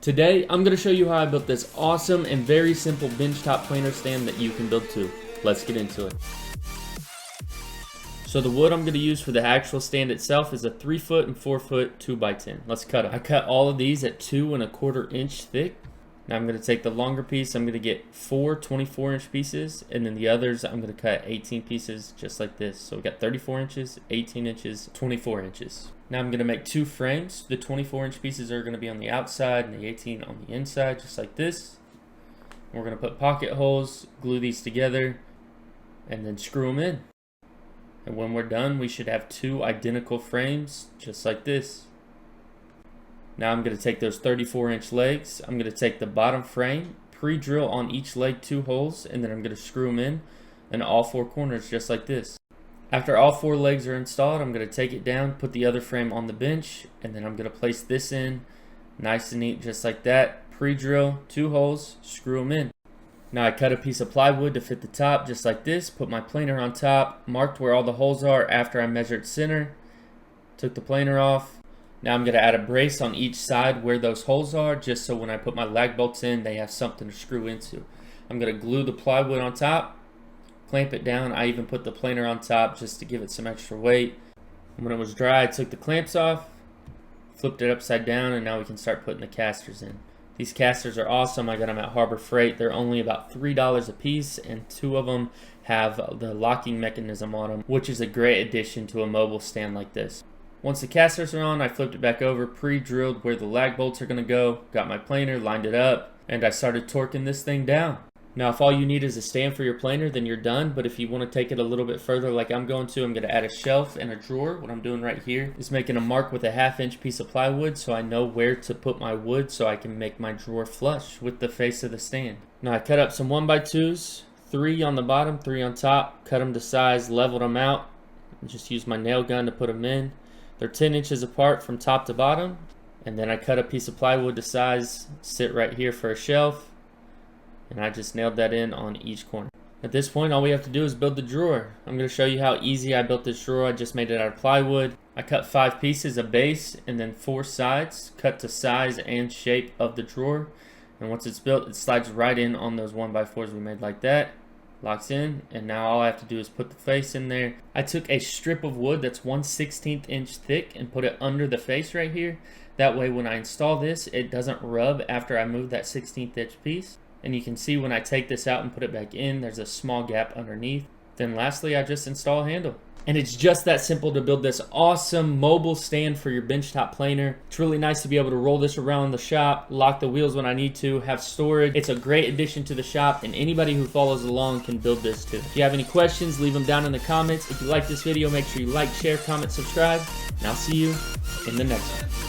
Today, I'm going to show you how I built this awesome and very simple benchtop planer stand that you can build too. Let's get into it. So the wood I'm going to use for the actual stand itself is a 3 foot and 4 foot 2x10. Let's cut it. I cut all of these at 2 1/4 inch thick. Now I'm going to take the longer piece. I'm going to get 4 24-inch pieces, and then the others I'm going to cut 18 pieces just like this. So we got 34 inches, 18 inches, 24 inches. Now I'm going to make 2 frames. The 24-inch pieces are going to be on the outside and the 18 on the inside, just like this. We're going to put pocket holes, glue these together, and then screw them in. And when we're done, we should have 2 identical frames, just like this. Now I'm going to take those 34-inch legs. I'm going to take the bottom frame, pre-drill on each leg 2 holes, and then I'm going to screw them in all 4 corners, just like this. After all 4 legs are installed, I'm going to take it down, put the other frame on the bench, and then I'm going to place this in nice and neat, just like that. Pre-drill 2 holes, screw them in. Now I cut a piece of plywood to fit the top, just like this. Put my planer on top, marked where all the holes are after I measured center. Took the planer off. Now I'm going to add a brace on each side where those holes are, just so when I put my lag bolts in, they have something to screw into. I'm going to glue the plywood on top, clamp it down. I even put the planer on top just to give it some extra weight. And when it was dry, I took the clamps off, flipped it upside down, and now we can start putting the casters in. These casters are awesome. I got them at Harbor Freight. They're only about $3 a piece, and 2 of them have the locking mechanism on them, which is a great addition to a mobile stand like this. Once the casters are on, I flipped it back over, pre-drilled where the lag bolts are going to go, got my planer, lined it up, and I started torquing this thing down. Now if all you need is a stand for your planer, then you're done, but if you want to take it a little bit further like I'm going to add a shelf and a drawer. What I'm doing right here is making a mark with a 1/2 inch piece of plywood so I know where to put my wood so I can make my drawer flush with the face of the stand. Now I cut up some 1x2s, 3 on the bottom, 3 on top, cut them to size, leveled them out, and just used my nail gun to put them in. They're 10 inches apart from top to bottom, and then I cut a piece of plywood to size, sit right here for a shelf, and I just nailed that in on each corner. At this point, all we have to do is build the drawer. I'm going to show you how easy I built this drawer. I just made it out of plywood. I cut 5 pieces, a base, and then 4 sides, cut to size and shape of the drawer. And once it's built, it slides right in on those 1x4s we made like that. Locks in, and now all I have to do is put the face in there. I took a strip of wood that's 1/16 inch thick and put it under the face right here. That way when I install this, it doesn't rub after I move that 16th inch piece. And you can see when I take this out and put it back in, there's a small gap underneath. Then lastly, I just install a handle. And it's just that simple to build this awesome mobile stand for your benchtop planer. It's really nice to be able to roll this around the shop, lock the wheels when I need to, have storage. It's a great addition to the shop, and anybody who follows along can build this too. If you have any questions, leave them down in the comments. If you like this video, make sure you like, share, comment, subscribe, and I'll see you in the next one.